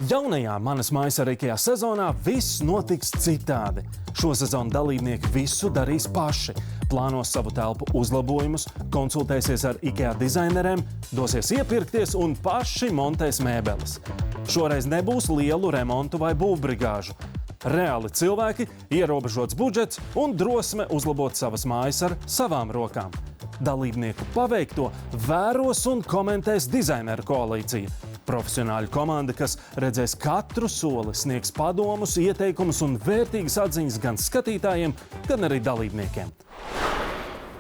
Jaunajā Manas mājas ar IKEA sezonā viss notiks citādi. Šo sezonu dalībnieki visu darīs paši. Plānos savu telpu uzlabojumus, konsultēsies ar IKEA dizaineriem, dosies iepirkties un paši montēs mēbeles. Šoreiz nebūs lielu remontu vai būvbrigāžu. Reāli cilvēki, ierobežots budžets un drosme uzlabot savas mājas ar savām rokām. Dalībnieku paveikto vēros un komentēs dizaineru koalīcija. Profesionāļu komanda, kas redzēs katru soli, sniegs padomus, ieteikumus un vērtīgas atziņas gan skatītājiem, gan arī dalībniekiem.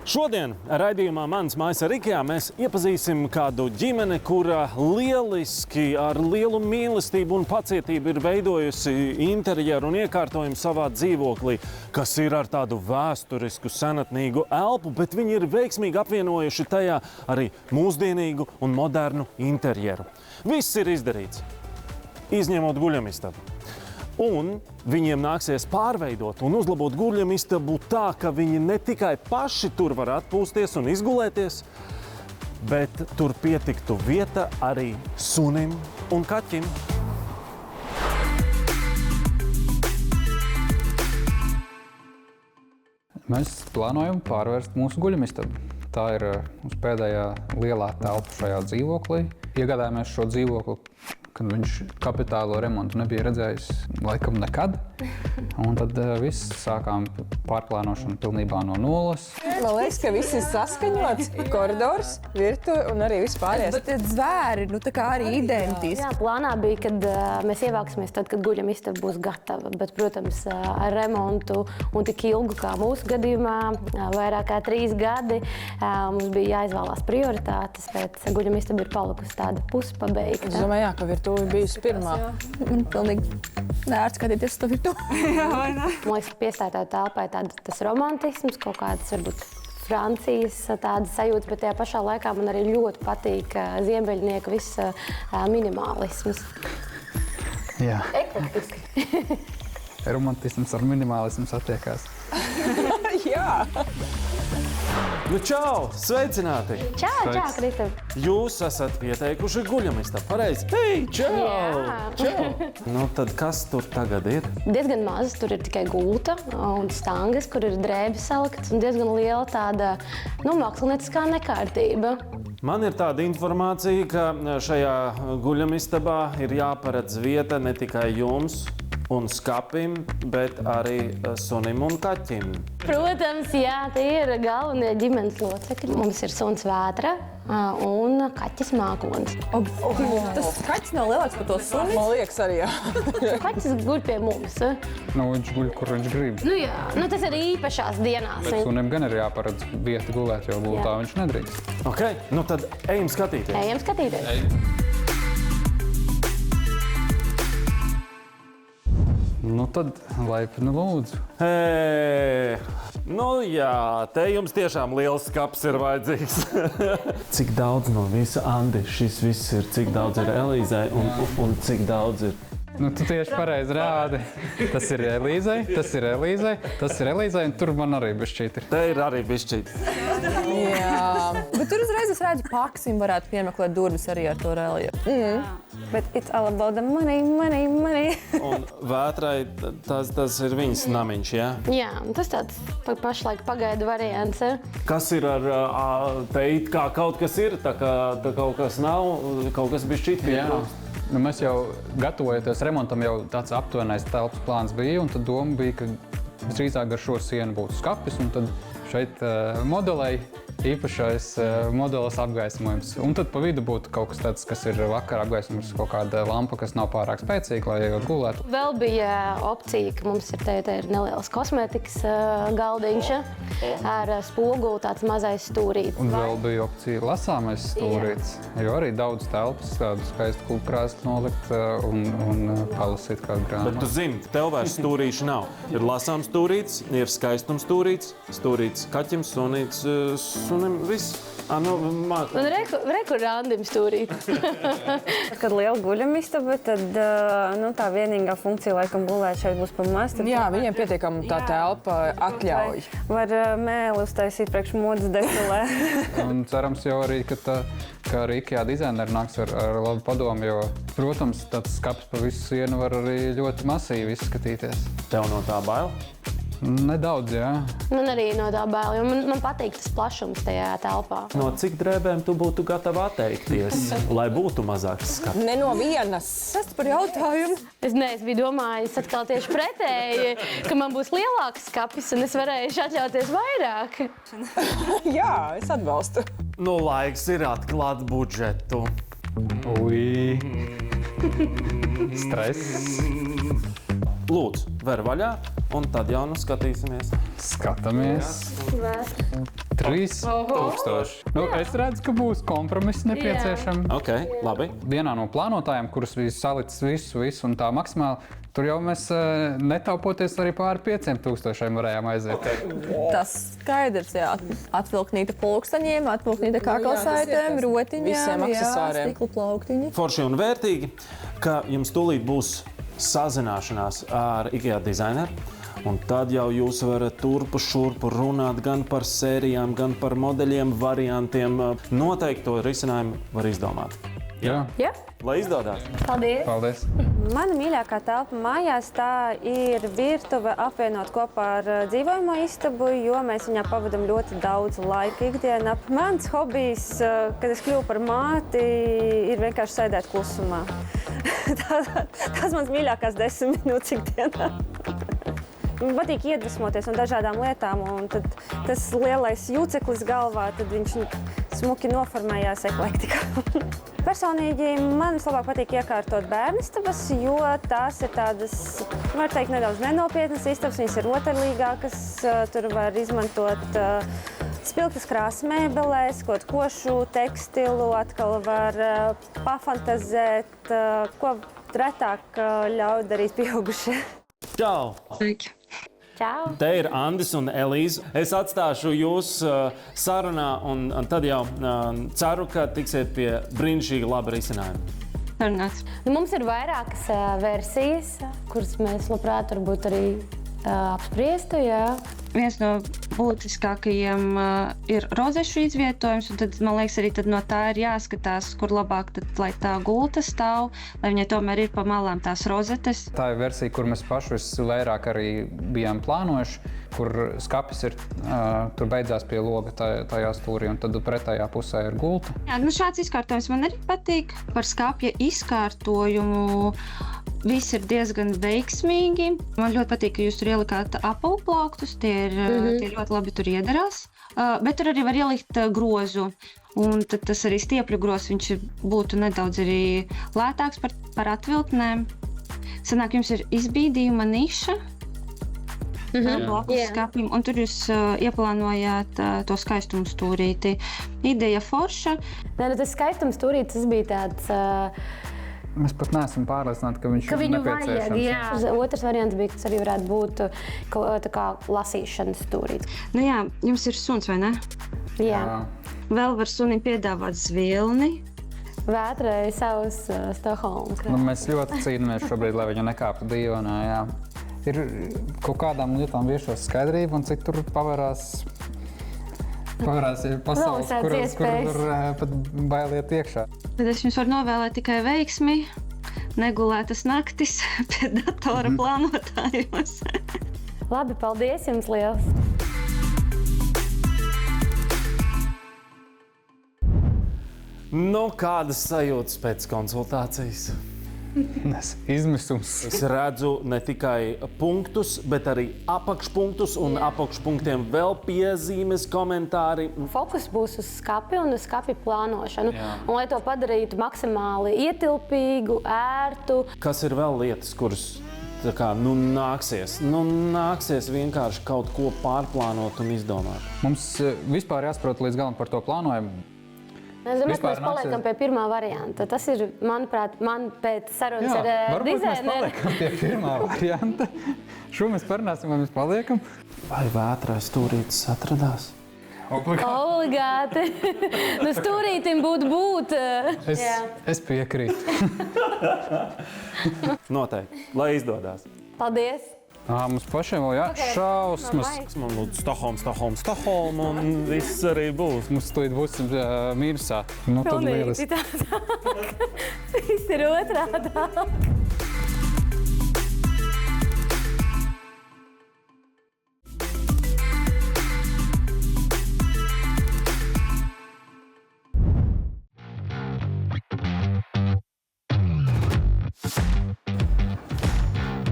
Šodien raidījumā Manas mājas ar IKEA mēs iepazīsim kādu ģimeni, kura lieliski ar lielu mīlestību un pacietību ir veidojusi interjeru un iekārtojumu savā dzīvoklī, kas ir ar tādu vēsturisku, senatnīgu elpu, bet viņi ir veiksmīgi apvienojuši tajā arī mūsdienīgu un modernu interjeru. Viss ir izdarīts, izņemot guļamistabu. Un viņiem nāksies pārveidot un uzlabot guļamistabu tā, ka viņi ne tikai paši tur var atpūsties un izgulēties, bet tur pietiktu vieta arī sunim un kaķim. Mēs plānojam pārvērst mūsu guļamistabu. Tā ir mūsu pēdējā lielā telpa šajā dzīvoklī. Iegādājāmies šo dzīvokli, kad viņš kapitālo remontu nebija redzējis laikam nekad. Un tad viss sākām pārplānošanu pilnībā no nulles. Man liekas, ka viss ir saskaņots. Koridors, virtuve un arī viss pārējais. Bet tie zvēri, tā kā arī identiski. Jā, plānā bija, kad mēs ievāksimies tad, kad guļamistaba būs gatava. Bet, protams, ar remontu un tik ilgu kā mūsu gadījumā, vairāk kā 3 gadi, mums bija jāizvēlās prioritātes, bet guļamistaba ir palikusi tāda puspabeigta. Es domāju, jā, ka virtuve bijusi pirmā. Man pilnīgi neērts skatīties uz to virtuvi. Man liekas, ka piestātā telpai tas romantisms, kaut kāds varbūt Francijas tādas sajūtas, bet tajā pašā laikā man arī ļoti patīk ziemeļnieku viss minimālisms. Jā. Eklektiski. Romantisms ar minimālismu satiekās. Jā! Nu, čau! Sveicināti! Čau, Kristap! Jūs esat pieteikuši guļamistabu, pareizi? Hei, čau! Jā. Čau! Nu, tad kas tur tagad ir? Diezgan maz, tur ir tikai gulta un stangas, kur ir drēbes saliktas un diezgan liela tāda, mākslinieciskā nekārtība. Man ir tāda informācija, ka šajā guļamistabā ir jāparedz vieta ne tikai jums un skapim, bet arī sunim un kaķim. Protams, jā, tie ir galvenie ģimenes locekļi. Mums ir suns Vētra un kaķis Mākonis. Tas kaķis nav lielāks par to suni. Man liekas arī, jā. Kaķis guļ pie mums. Viņš guļ, kur viņš grib. Jā, tas ir īpašās dienās. Bet sunim gan ir jāparedz vieta gulēt, jo gultā viņš nedrīkst. Ok, nu tad ejam skatīties. Ejam skatīties. Nu tad laipni lūdzu. Nu jā, te jums tiešām liels skaps ir vajadzīgs. Cik daudz no visa, Andi, šis viss ir, cik daudz ir Elīzai un cik daudz ir? Nu, tu tieši pareizi rādi. Tas ir Elīzai, tas ir Elīzai, tas ir Elīzai, un tur man arī bišķīt ir. Te ir arī bišķīt. Jā. Bet tur uzreiz es redzu, Paksim varētu piemeklēt durvis arī ar to reliefu. But it's all about the money. Un Vētrai tas ir viņas namiņš, jā? Jā, tas tāds pašlaik pagaidu variants. Kas ir ar teit, kā kaut kas ir, tā kaut kas nav, kaut kas bišķīt pietrūkst? Nu, mēs jau gatavojoties remontam, jau tāds aptuvenais telpas plāns bija, un tad doma bija, ka visdrīzāk ar šo sienu būtu skapis, un tad šeit modelei īpašais modeles apgaismojums. Un tad pa vidu būtu kaut kas tāds, kas ir vakara apgaismojums, kaut kāda lampa, kas nav pārāk spēcīga, lai ejot gulēt. Vēl bija opcija, ka mums te ir neliels kosmētikas galdiņš ar spoguli, tāds mazais stūrītis. Un vēl bija opcija lasāmais stūrītis, jo arī daudz telpas, tādu skaistu kultkrēslu nolikt un palasīt kādu grāmatu. Bet tu zini, tev vairs stūrīši nav. Ir lasāms stūrītis, ir skaistums stūrītis, stūrītis kaķim, sunītis sunim viss. Un reku randim stūrīt. Kad liela guļamistaba, tad tā vienīgā funkcija laikam gulēt šeit būs par maz. Jā, viņiem pietiekami tā telpa atļauj. Var mēli uztaisīt priekš modes defilē. Un cerams jau arī, ka arī IKEA dizaineri nāks ar labu padomu, jo, protams, tāds skapis pa visu sienu var arī ļoti masīvi izskatīties. Tev no tā bail? Nedaudz, jā. Man arī no tā bail, jo man patīk tas plašums tajā telpā. No cik drēbēm tu būtu gatava atteikties, lai būtu mazāks skats? Ne no vienas. Tas par jautājumu. Es biju domājis atkal tieši pretēji, ka man būs lielāks skapis un es varēšu atļauties vairāk. Jā, es atbalstu. Laiks ir atklāt budžetu. Ui. Stress. Lūdzu, ver vaļā, un tad jau skatīsimies. Skatāmies. 3000. Es redzu, ka būs kompromiss nepieciešams. Ok, labi. Vienā no plānotājiem, kuras bija salicis visu un tā maksimāli, tur jau mēs netaupoties arī pāri 5000 varējām aiziet. Tas skaidrs, jā. Atvilknīta pulksteņiem, atvilknīta kaklasētēm, rotiņām, visiem aksesuāriem. stikla plauktiņi. Forši un vērtīgi, ka jums tūlīt būs sazināšanās ar IKEA dizaineru. Un tad jau jūs varat turpu šurpu runāt gan par sērijām, gan par modeļiem, variantiem. Noteikti to risinājumu var izdomāt. Jā. Ja? Lai izdodas! Paldies! Paldies! Mana mīļākā telpa mājās tā ir virtuve apvienot kopā ar dzīvojamo istabu, jo mēs viņā pavadam ļoti daudz laika ikdienā. Mans hobijs, kad es kļuvu par māti, ir vienkārši sēdēt klusumā. Tas mans mīļākās 10 minūtes ikdienā. Man patīk iedvesmoties no dažādām lietām, un tad tas lielais jūceklis galvā, tad viņš smuki noformējās eklektikā. Personīgi man vislabāk patīk iekārtot bērnistabas, jo tās ir tādas, var teikt, nedaudz nenopietnas istabas, viņas ir rotaļīgākas, tur var izmantot spilgtas krāsas mēbelēs, kaut košu tekstilu, atkal var pafantazēt, ko retāk ļauj darīt pieaugušie. Čau! Sveiki! Čau! Te ir Andis un Elīze. Es atstāšu jūs sarunā, un tad jau ceru, ka tiksiet pie brīnišķīga laba risinājuma. Sarunāts. Mums ir vairākas versijas, kuras mēs labprāt varbūt arī apspriestu. Jā. Viens no būtiskākajiem ir rozešu izvietojums, un tad, man liekas, arī no tā ir jāskatās, kur labāk, tad, lai tā gulta stāv, lai viņai tomēr ir pa malām tās rozetes. Tā ir versija, kur mēs paši vairāk arī bijām plānojuši, kur skapis ir, tur beidzās pie loga tajā stūrī, un tad pretējā pusē ir gulta. Jā, šāds izkārtojums man arī patīk. Par skapja izkārtojumu viss ir diezgan veiksmīgi. Man ļoti patīk, ka jūs tur ielikāt apelplauktus, tie ļoti labi tur iedarās. Bet tur arī var ielikt grozu. Un tad tas arī stiepļu grozs, viņš būtu nedaudz arī lētāks par atviltnēm. Sanāk, jums ir izbīdījuma niša blakus skapim, un tur jūs ieplānojāt to skaistumu stūrīti. Ideja forša. Tas skaistums stūrītis, tas bija tāds... Mēs pat neesam pārliecināti, ka viņš ir nepieciešams. Vajag, jā. Otrs variants bija, kas arī varētu būt tā kā lasīšanas stūrītis. Nu jā, jums ir suns, vai ne? Jā. Vēl var sunim piedāvāt zvilni. Vētrai savus Stokholmas. Mēs ļoti cīnāmies šobrīd, lai viņa nekāptu dīvainā. Jā. Ir kaut kādām lietām viešos skaidrību, un cik tur pavērās pasaules, kur pat bailiet iekšā. Tad es jums varu novēlēt tikai veiksmi, negulētas naktis pie datora plānotājos. Labi, paldies jums liels! Kādas sajūtas pēc konsultācijas? Izmisums. Es redzu ne tikai punktus, bet arī apakšpunktus, un apakšpunktiem vēl piezīmes, komentāri. Fokus būs uz skapi un uz skapi plānošanu. Un, lai to padarītu maksimāli ietilpīgu, ērtu. Kas ir vēl lietas, kuras nāksies vienkārši kaut ko pārplānot un izdomāt? Mums vispār jāsaprot līdz galam par to plānojumu. Es domāju, ka mēs paliekam pie pirmā varianta. Tas ir, manuprāt, pēc sarunas ar dizaineru. Varbūt mēs paliekam pie pirmā varianta. Šo mēs parunāsim, vai mēs paliekam. Vai vētrai stūrītis atradās? Obligāti. Nu, stūrītim būt. Es piekrītu. Noteikti, lai izdodas. Paldies. Mums pašiem vēl šausmas. Man lūdzu, Stokholma un viss arī būs. Mums tūlīt būs mīnusā. Nu, tad lieliski. Viss ir otrādāk.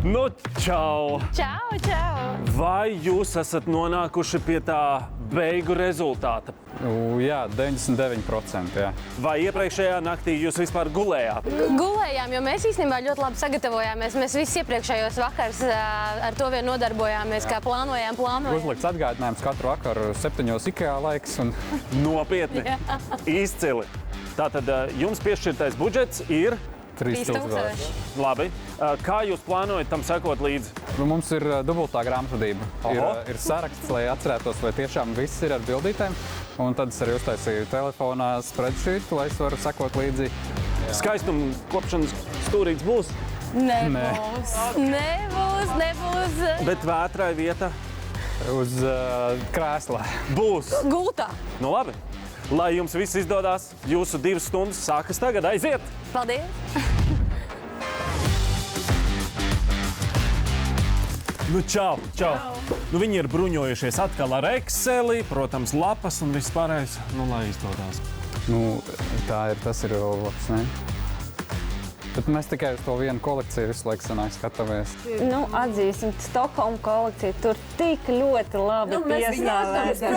Nu, čau! Čau! Vai jūs esat nonākuši pie tā beigu rezultāta? Jā, 99%. Jā. Vai iepriekšējā naktī jūs vispār gulējāt? Gulējām, jo mēs īstenībā ļoti labi sagatavojāmies. Mēs visi iepriekšējos vakars ar to vien nodarbojāmies, kā plānojām. Uzlikts atgādinājums katru vakaru 7 IKEA laiks. Nopietni! Izcili! Tātad jums piešķirtais budžets ir 3000. Labi. Kā jūs plānojat tam sekot līdzi? Mums ir dubultā grāmatvedība. Ir saraksts, lai atcerētos, vai tiešām viss ir ar bildītēm. Un tad es arī uztaisīju telefonā spreadsheet, lai es varu sekot līdzi. Skaistuma kopšanas stūrīts būs? Nebūs. Bet vētrai vieta? Uz krēslā. Būs. Gultā. Nu labi. Lai jums viss izdodas, jūsu 2 stundas sākas tagad. Aiziet! Paldies! Nu, čau! Nu, viņi ir bruņojušies atkal ar Exceli, protams, lapas un viss pārējais, nu, lai izdodas. Nu, tas ir vēl labs, ne? Bet mēs tikai uz to vienu kolekciju visu laiku skatāmies. Nu, atzīsim, Stokholma kolekcija tur tik ļoti labi piestāvēta.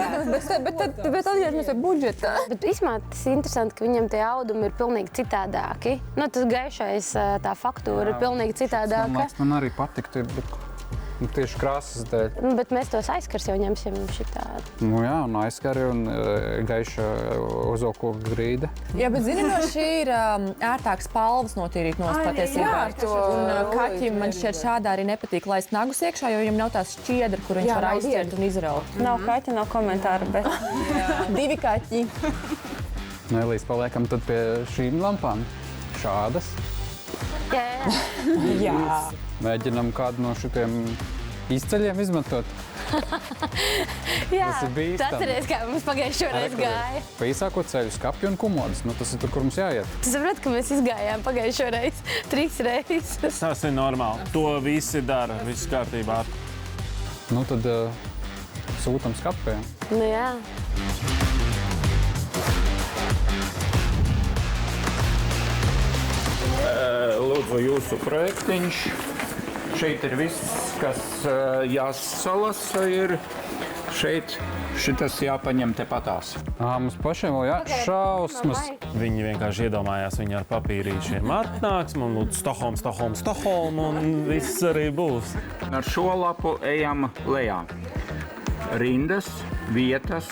Bet atgriežamies pie budžeta. Bet īstenībā tas ir interesanti, ka viņam tie audumi ir pilnīgi citādāki. Nu, tas gaišais, tā faktūra ir pilnīgi citādāka. Man arī patiktu, bet tieši krāsas dēļ. Bet mēs tos aizskars jau ņemsim šitādi. Nu jā, un aizskari un gaiša ozokoka grīda. Jā, bet zini, no šī ir ērtāks palvas notīrīt nos patiesībā. Un kaķim man šķiet šādā arī nepatīk laist nagus iekšā, jo viņam nav tās šķiedra, kur viņš var aizķert un izraut. Nav kaķa, nav komentāru, bet... 2 kaķi. Nelīs paliekam tad pie šīm lampām. Šādas. Jā. Mēģinam kādu no šitiem izceļiem izmantot. Jā, Tas ir bīstami. atceries, kā mums pagājušo reizi gāja. Pa īsāko ceļu skapju un kumodas. Nu, tas ir tur, kur mums jāiet. Tu saprati, ka mēs izgājām pagājušo reizi 3 reizes. Tas ir normāli. To visi dara, viss kārtībā. Nu, tad sūtam skapiem. Nu jā. Lūdzu, jūsu projektiņš. Šeit ir viss, kas jāsalasa ir. Šeit šitas jāpaņem tepatās. Mums pašiem vēl šausmas. Viņi vienkārši iedomājās, viņi ar papīrīšiem atnāks, man lūdzu Stokholma un viss arī būs. Ar šo lapu ejam lejā. Rindas, vietas.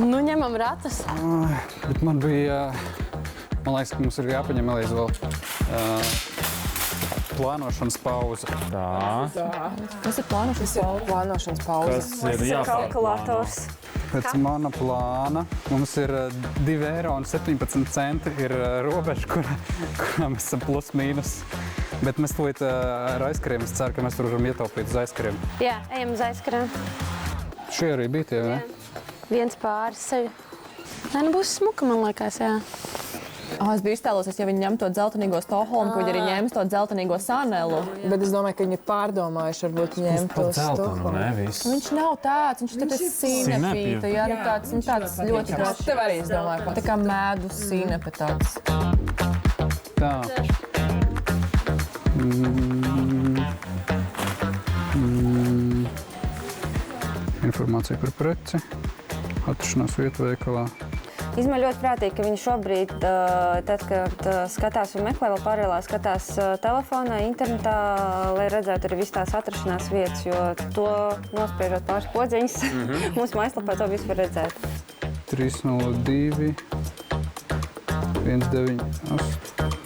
Nu, ņemam ratus. Bet man bija, man liekas, ka mums ir jāpaņem Elīze vēl plānošanas pauze. Kas ir plānošanas pauze? Tas ir jāplāno. Kalkulators. Pēc mana plāna mums ir 2,17 eiro ir robeža, kurā mēs esam plus mīnus. Bet mēs tūlīt ar aizkariem, es ceru, ka mēs tur varam ietaupīt uz aizkariem. Jā, ejam uz aizkariem. Šie arī bija tie, vai? Viens pāris sevi. Nē, nu būs smuka, man liekas, jā. Es biju iztēlosies, ja viņi ņem to dzeltenīgo Stokholmu, ka viņi arī ņems to dzeltenīgo Sanelu. Bet es domāju, ka viņi ir pārdomājuši, varbūt ņemt to Stokholmu. Viņš nav tāds, viņš ir tāpēc sinepīta, jā, tāds ļoti garš. Tev arī, es domāju, Tā kā medus sinepe tāds. Tā. Informācija par preci. Atrašanās vietu veikalā. Īstenībā ļoti prātīgi, ka viņi šobrīd, tad, kad skatās un meklē, vēl paralēli skatās telefonā, internetā, lai redzētu arī visas tās atrašanās vietas, jo to nospriežot pāris podziņas, mūsu mājaslapā to visu var redzēt. 302 198.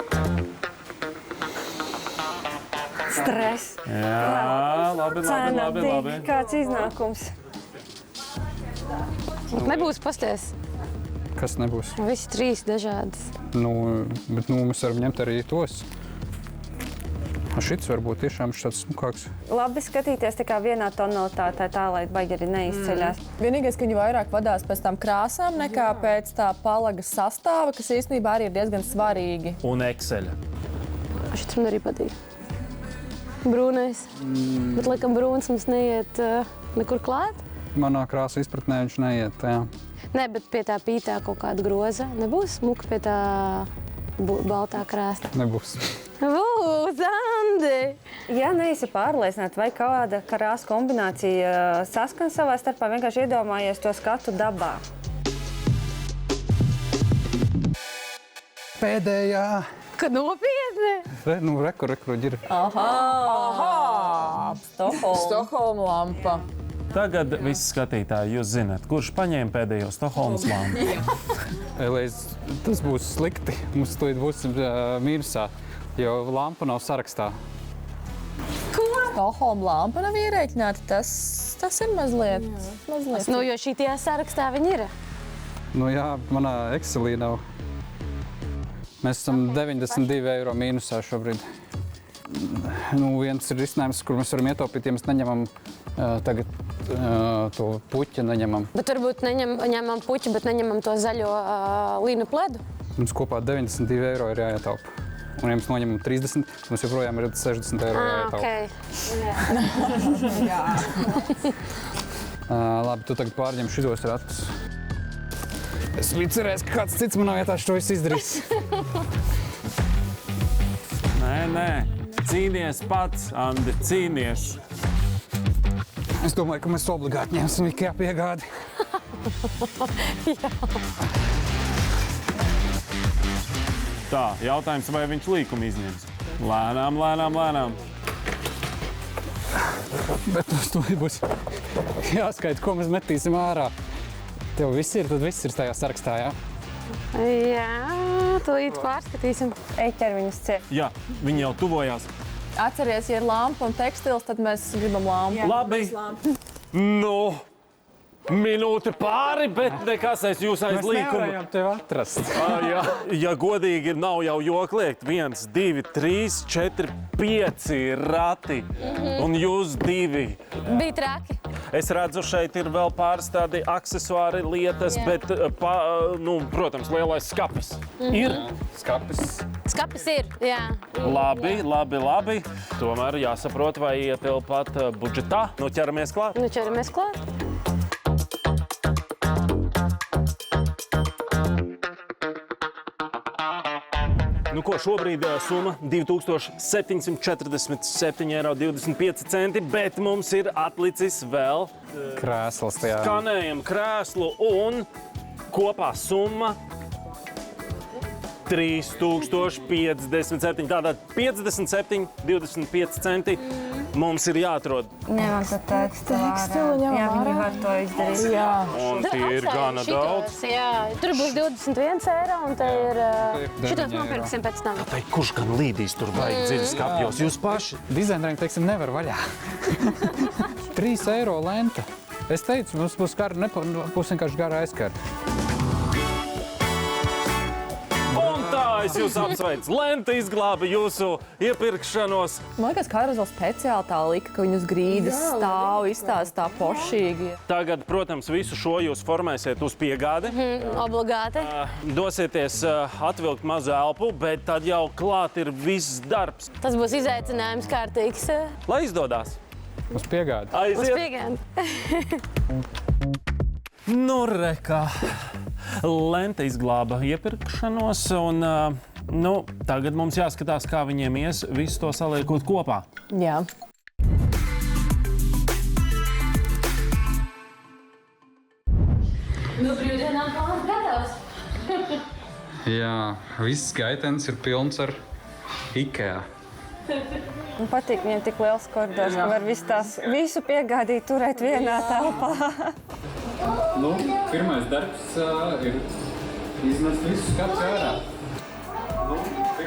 Stress. Jā, labi. Kāds iznākums? Nebūs pasties. Kas nebūs? Visi 3 dažādas. Bet mēs varam ņemt arī tos. Šits varbūt tiešām tāds smukāks. Labi skatīties tikai vienā tonalitātē, tā lai baigi arī neizceļās. Vienīgais, ka viņi vairāk vadās pēc tām krāsām nekā pēc tā palagas sastāva, kas īstenībā arī ir diezgan svarīgi. Un Excel. Šis man arī patīk. Brūnais. Bet, laikam, brūns mums neiet nekur klāt. Manā krāsa izpratnē viņš neiet, jā. Nē, bet pie tā pītā kaut kāda groza. Nebūs smuka pie tā baltā krāsta. Nebūs. Būs, Andi! Ja neesi pārliecināta, vai kāda krāsa kombinācija saskan savā starpā, vienkārši iedomājies to skatu dabā. Pēdējā. Ka nopietni? Rekur ir. Stokholma lampa. Tagad visi skatītāji, jūs zināt, kurš paņēma pēdējo Stokholmas lampu? Elīze, tas būs slikti. Mums tūlīt būs mīnusā, jo lampa nav sarakstā. Stokholma lampa nav ierēķināta, tas ir mazliet. Jo šī tajā sarakstā viņi ir. Jā, manā Excelī nav. Mēs esam 92 eiro mīnusā šobrīd. Viens ir risinājums, kur mēs varam ietaupīt, ja mēs neņemam tagad to puķi. Bet varbūt ņemam puķi, bet neņemam to zaļo līnu pledu? Mums kopā 92 eiro ir jāietaupa. Un, ja mēs noņemam 30, mums joprojām ir 60 eiro jāietaupa. Labi, tu tagad pārņem šitos ratus. Es biju cerējis, ka kāds cits manā vietā šo visu izdarīs. Nē. Cīnies pats, Andi, cīnies. Es domāju, ka mēs obligāti ņemsim IKEA piegādi. Tā, jautājums, vai viņš līkumu izņems? Lēnām. Bet to būs jāskaita, ko mēs metīsim ārā. Tev viss ir, tad viss ir tajā sarakstā, jā? Jā, tūlīt pārskatīsim. Eķer viņus ciet. Jā, viņi jau tuvojās. Atceries, ja ir lampa un tekstils, tad mēs gribam lampu. Labi. Minūte pāri, bet nekas jūs aiz līkuma. Mēs nevarējām tevi atrast. Ja godīgi nav jau jokliekt, 1, 2, 3, 4, 5 rati. Un jūs 2. Bija traki. Es redzu, šeit ir vēl pāris tādi aksesuāri lietas, bet, protams, lielais skapis. Ir? Skapis ir, jā. Labi. Tomēr jāsaprot, vai ietilpat budžetā. Ķeramies klāt. Ķeramies klāt. Šobrīd summa 2747,25 eiro, bet mums ir atlicis vēl krēsls. Skanējam krēslu un kopā summa 3057. Tātad 57,25 centi mums ir jāatrod. Ņemam to tekstilu ārā. Jā, viņi var to izdarīt. Jā. Un tie ir gana daudz. Jā, tur būs 21 eiro un te ir... Šitos nopirksim pēc tam. Tai kurš gan līdīs tur vajag dziļi skapjos? Jūs paši? Dizaineriem, teiksim, nevar vaļā. 3 eiro lenta. Es teicu, mums būs vienkārši gara aizkara. Es jūs apsveicu. Lenta izglāba jūsu iepirkšanos. Man liekas, kādreiz vēl speciāli tā lika, ka viņi uz grīdas stāv, izstāsta tā pošīgi. Tagad, protams, visu šo jūs formēsiet uz piegādi. Obligāti. Dosieties atvilkt mazu elpu, bet tad jau klāt ir viss darbs. Tas būs izaicinājums kārtīgs. Lai izdodās. Uz piegādi. Aiziet. Uz piegādi. Reka. Lenta izglāba iepirkšanos, un tagad mums jāskatās, kā viņiem ies visu to saliekot kopā. Jā. Brīvdienām plāns gatavs. Jā, viss gaitenis ir pilns ar IKEA. Man patīk viņiem tik liels koridors, ka var visu piegādīt turēt vienā telpā. Pirmais darbs ir iznest visu skatu ārā.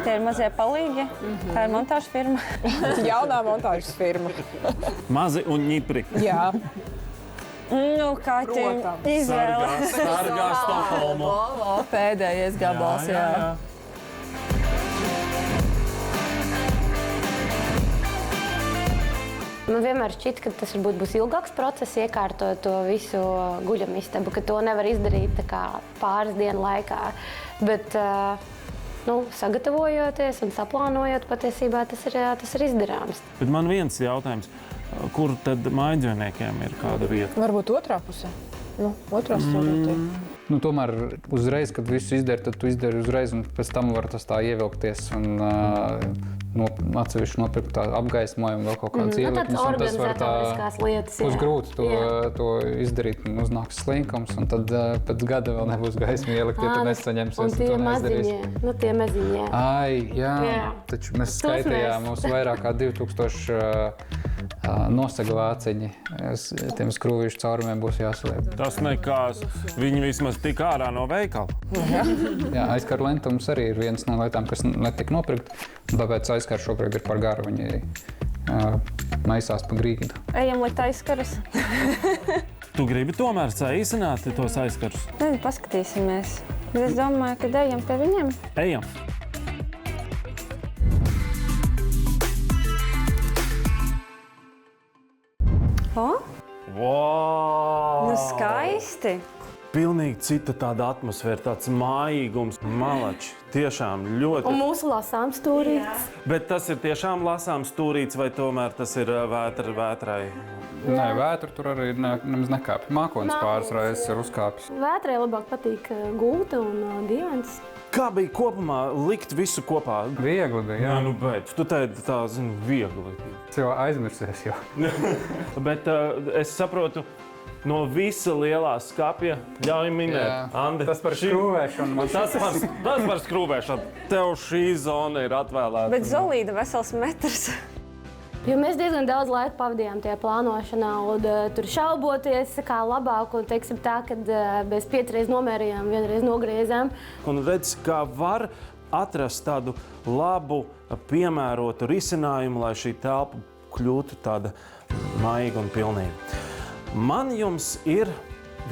Tie ir mazie palīgi. Tā ir montāžu firma. Jaunā montāžas firma. Mazi un ņipri. Jā. Nu, kaķim izvēle. Sargā Stokholmu. Pēdējais gabals, jā. Man vienmēr šķiet, ka tas varbūt būs ilgāks process, iekārtot to visu guļamistabu, ka to nevar izdarīt tā kā pāris dienu laikā. Bet, sagatavojoties un saplānojot, patiesībā tas ir izdarāms. Bet man viens jautājums, kur tad mājdzīvniekiem ir kāda vieta? Varbūt otrā pusē. Otrā stūrītī. Tomēr uzreiz, kad visu izdari, tad tu izdari uzreiz, un pēc tam var tas tā ievilkties un atsevišķi nopirkt tā apgaismojumu, vēl kaut kādas ielikmes. Un tas organizatoriskās lietas, būs grūti to izdarīt, un uznāks slinkums, un tad pēc gada vēl nebūs gaismu ielikt, ja tu nesaņemsies un to neizdarīsi. Tie maziņie. Ai, jā. Taču mēs skaitījām, mums vairāk kā 2000 nosagvāciņi, tiem skrūvīšu caurumiem būs jāsaliek. Tas nekās. Viņi vismaz tik ārā no veikala. Jā, aizkar lenta mums arī ir viens no lietām, kas netika nopirkt, un tāpēc aizkar šobrīd ir par garu. Viņi maisās pa grīdu. Ejam likt aizkarus. Tu gribi tomēr saīsināt tos aizkarus? Paskatīsimies. Bet es domāju, ka ejam pie viņiem. Ejam. Wow! Nu, skaisti! Pilnīgi cita tāda atmosfēra, tāds mājīgums, malači. Tiešām ļoti. Un mūsu lasām stūrītis. Bet tas ir tiešām lasām stūrītis, vai tomēr tas ir vētrai? Nē, vētra tur arī nemaz nekāpj. Mākonis pāris reizes ir uzkāpis. Vētrai labāk patīk gulta un dīvains. Kā bija kopumā likt visu kopā? Viegli bija, jā. Nu, bet tu teici tā, viegli. Es jau aizmirsies jau. Bet es saprotu, no visa lielā skapja ļauj minēt. Andi, tas par skrūvēšanu. Tas par skrūvēšanu. Tev šī zona ir atvēlēta. Bet Zolīda vesels metrs. Jo mēs diezgan daudz laika pavadījām tajā plānošanā un tur šauboties, kā labāk. Un teiksim tā, kad mēs 5 reizes nomērījām, 1 reizi nogriezām. Un redz, kā var atrast tādu labu, piemērotu risinājumu, lai šī telpa kļūtu tāda maiga un pilnīga. Man jums ir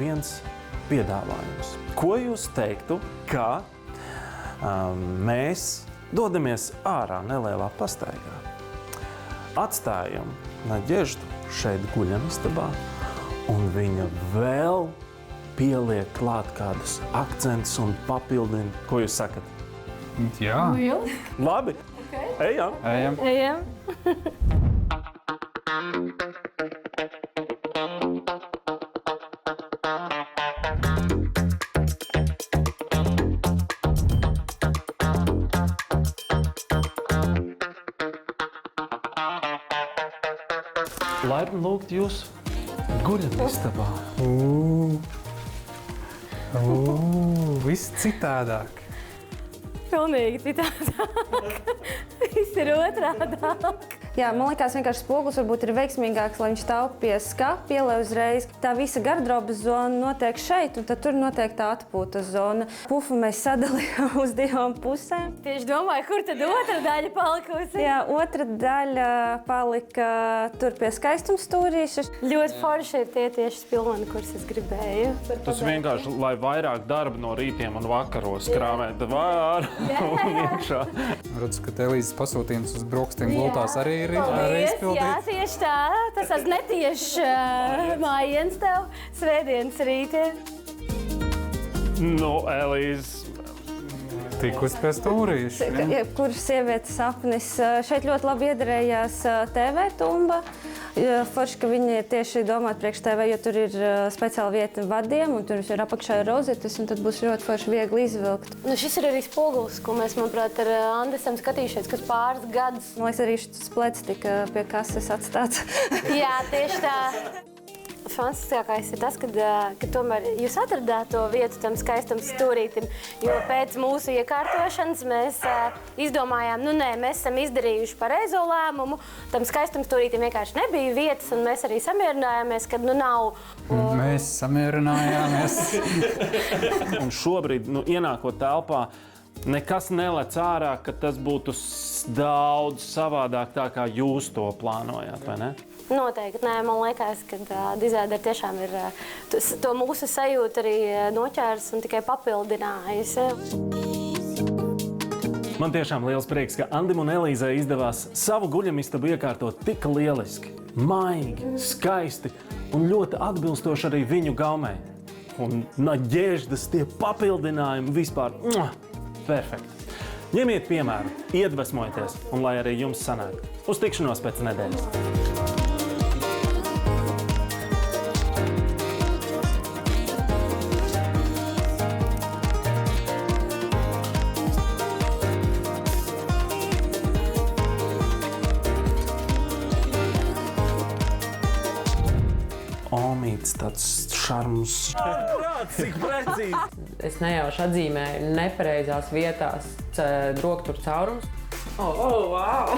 viens piedāvājums. Ko jūs teiktu, ka mēs dodamies ārā nelielā pastaigā? Atstājam Naģeždu šeit guļamistabā, un viņa vēl pieliek klāt kādus akcentus un papildina. Ko jūs sakat? Jā. Labi, ejam. Ejam. Laipni lūgt jūs guļamistabā. Viss citādāk. Pilnīgi citādāk. Viss ir otrādāk. Jā, man liekas, vienkārši spogulis varbūt ir veiksmīgāks, lai viņš stāv pie skapja, lai uzreiz tā visa gardrobas zona notiek šeit, un tad tur notiek tā atpūtas zona. Pufu mēs sadalījām uz 2 pusēm. Tieši domāju, kur tad otra daļa palikusi? Jā, otra daļa palika tur pie skaistumstūrīša. Ļoti forši ir tie tieši spilveni, kurus es gribēju. Tas vienkārši, lai vairāk darba no rītiem un vakaros krāmēt vārā un iekšā. Redzu, ka Elīzes pasūtījums uz brokastiem gultās arī ir izpildīts. Jā, tieši tā. Tas tas netieši mājiens tev svētdienas rītē. Nu, Elīze. Tikus pie stūrīša. Kuras sievietes sapnis. Šeit ļoti labi iederējās TV tumba. Forši, ka viņi ir tieši domāti priekš TV, jo tur ir speciāla vieta vadiem, un tur ir apakšā rozetes, un tad būs ļoti forši viegli izvilkt. Nu, šis ir arī spogulis, ko mēs, manuprāt, ar Andi esam skatījušies, kas pāris gadus. Man liekas, arī šis plets tika pie kases atstāts. Jā, tieši tā. Fantastiskākais ir tas, ka tomēr jūs atradāt to vietu tam skaistam stūrītim, jo pēc mūsu iekārtošanas mēs izdomājām, mēs esam izdarījuši pareizo lēmumu, tam skaistam stūrītim vienkārši nebija vietas, un mēs arī samierinājāmies, kad nav. Mēs samierinājāmies. Un šobrīd, ienākot telpā, Nekas nelec ārā, ka tas būtu daudz savādāk tā, kā jūs to plānojāt, vai ne? Noteikti. Nē, man liekas, ka dizaineri tiešām ir to mūsu sajūtu arī noķēris un tikai papildinājis. Man tiešām liels prieks, ka Andim un Elīzai izdevās savu guļamistabu iekārtot tik lieliski, maigi, skaisti un ļoti atbilstoši arī viņu gaumei. Un naģēždas tie papildinājumi vispār perfekti. Ņemiet piemēru, iedvesmojieties un lai arī jums sanāk. Uz tikšanos pēc nedēļas! Omīts, tāds šarms. Cik precīzi! Es nejauši atzīmēju nepareizās vietās roktur caurums. Wow!